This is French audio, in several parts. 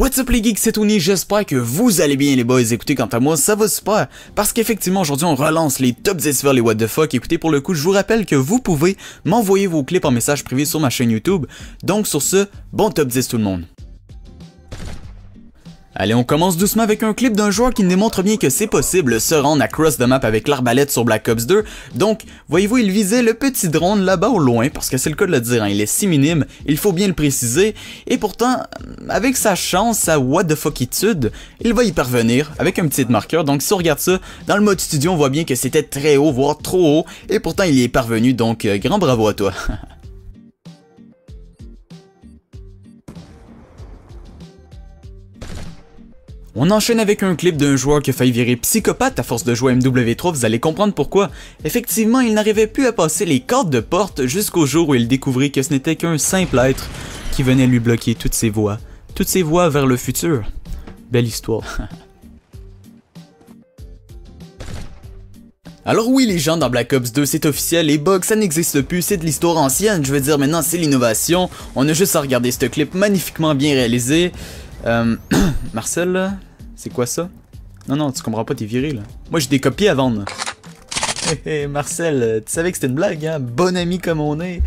What's up les geeks, c'est Tony, j'espère que vous allez bien les boys. Écoutez, quant à moi, ça va super, parce qu'effectivement aujourd'hui on relance les top 10 vers les what the fuck. Écoutez, pour le coup, je vous rappelle que vous pouvez m'envoyer vos clips en message privé sur ma chaîne YouTube. Donc sur ce, bon top 10 tout le monde. Allez, on commence doucement avec un clip d'un joueur qui démontre bien que c'est possible se rendre à cross the map avec l'arbalète sur Black Ops 2. Donc, voyez-vous, il visait le petit drone là-bas au loin, parce que c'est le cas de le dire, hein, il est si minime, il faut bien le préciser. Et pourtant, avec sa chance, sa what the fuckitude, il va y parvenir avec un petit marqueur. Donc si on regarde ça, dans le mode studio, on voit bien que c'était très haut, voire trop haut, et pourtant il y est parvenu, donc grand bravo à toi. On enchaîne avec un clip d'un joueur qui a failli virer psychopathe à force de jouer à MW3, vous allez comprendre pourquoi. Effectivement, il n'arrivait plus à passer les cadres de porte jusqu'au jour où il découvrit que ce n'était qu'un simple être qui venait lui bloquer toutes ses voies vers le futur. Belle histoire. Alors oui les gens, dans Black Ops 2 c'est officiel, les bugs ça n'existe plus, c'est de l'histoire ancienne, je veux dire maintenant c'est l'innovation. On a juste à regarder ce clip magnifiquement bien réalisé. Marcel, c'est quoi ça? Non, tu comprends pas, t'es viré là. Moi j'ai des copies à vendre. Hé Marcel, tu savais que c'était une blague, hein? Bon ami comme on est.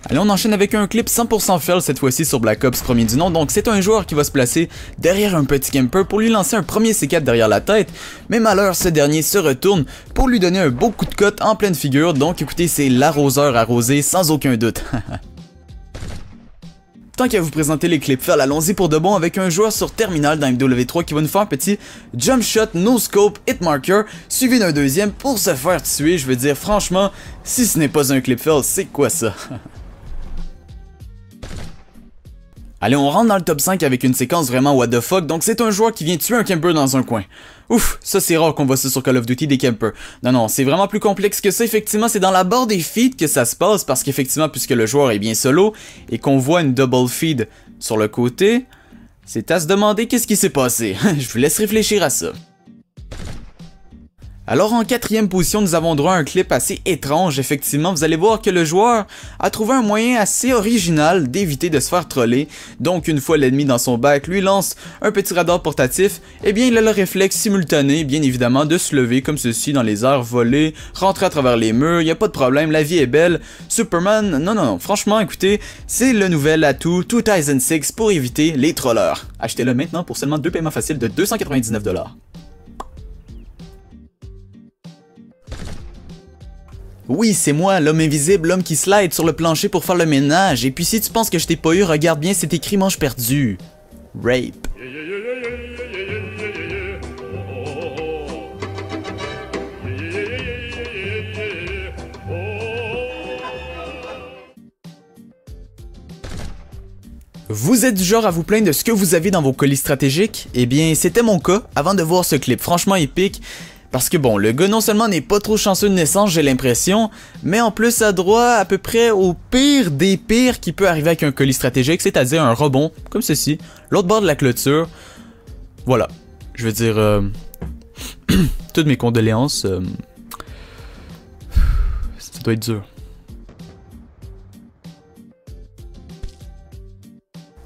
Allez, on enchaîne avec un clip 100% fail cette fois-ci sur Black Ops premier du nom. Donc c'est un joueur qui va se placer derrière un petit camper pour lui lancer un premier C4 derrière la tête. Mais malheur, ce dernier se retourne pour lui donner un beau coup de cote en pleine figure. Donc écoutez, c'est l'arroseur arrosé sans aucun doute. Tant qu'à vous présenter les clips fail, allons-y pour de bon avec un joueur sur terminal dans MW3 qui va nous faire un petit jump shot, no scope, hit marker, suivi d'un deuxième pour se faire tuer. Je veux dire, franchement, si ce n'est pas un clip fail, c'est quoi ça? Allez, on rentre dans le top 5 avec une séquence vraiment what the fuck. Donc c'est un joueur qui vient tuer un camper dans un coin. Ouf, ça c'est rare qu'on voit ça sur Call of Duty des campers. Non, c'est vraiment plus complexe que ça. Effectivement, c'est dans la barre des feeds que ça se passe, parce qu'effectivement, puisque le joueur est bien solo et qu'on voit une double feed sur le côté, c'est à se demander qu'est-ce qui s'est passé. Je vous laisse réfléchir à ça. Alors en quatrième position, nous avons droit à un clip assez étrange. Effectivement, vous allez voir que le joueur a trouvé un moyen assez original d'éviter de se faire troller. Donc une fois l'ennemi dans son bac lui lance un petit radar portatif, eh bien il a le réflexe simultané, bien évidemment, de se lever comme ceci dans les airs, voler, rentrer à travers les murs, il n'y a pas de problème, la vie est belle. Superman, non, franchement, écoutez, c'est le nouvel atout 2006 pour éviter les trollers. Achetez-le maintenant pour seulement 2 paiements faciles de 299 $. Oui, c'est moi, l'homme invisible, l'homme qui slide sur le plancher pour faire le ménage. Et puis si tu penses que je t'ai pas eu, regarde bien, c'est écrit manche perdue. Rape. Vous êtes du genre à vous plaindre de ce que vous avez dans vos colis stratégiques? Eh bien, c'était mon cas avant de voir ce clip, franchement épique. Parce que bon, le gars non seulement n'est pas trop chanceux de naissance, j'ai l'impression, mais en plus a droit à peu près au pire des pires qui peut arriver avec un colis stratégique, c'est-à-dire un rebond, comme ceci, l'autre bord de la clôture. Voilà, je veux dire, toutes mes condoléances, ça doit être dur.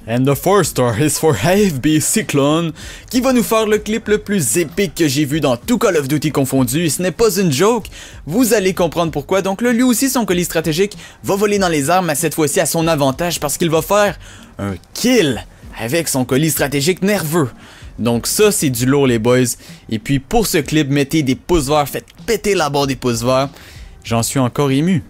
And the 4 star is for AFB Cyclone, qui va nous faire le clip le plus épique que j'ai vu dans tout Call of Duty confondu, et ce n'est pas une joke, vous allez comprendre pourquoi. Donc là, lui aussi, son colis stratégique va voler dans les airs, mais cette fois-ci à son avantage, parce qu'il va faire un kill avec son colis stratégique nerveux. Donc ça, c'est du lourd les boys, et puis pour ce clip, mettez des pouces verts, faites péter la barre des pouces verts, j'en suis encore ému.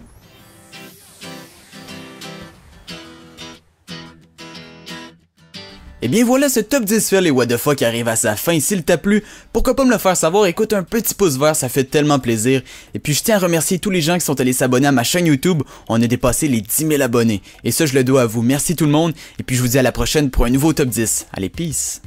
Et bien voilà, ce top 10 fail et what the fuck arrive à sa fin. S'il t'a plu, pourquoi pas me le faire savoir? Écoute, un petit pouce vert, ça fait tellement plaisir. Et puis je tiens à remercier tous les gens qui sont allés s'abonner à ma chaîne YouTube. On a dépassé les 10 000 abonnés. Et ça, je le dois à vous. Merci tout le monde. Et puis je vous dis à la prochaine pour un nouveau top 10. Allez, peace!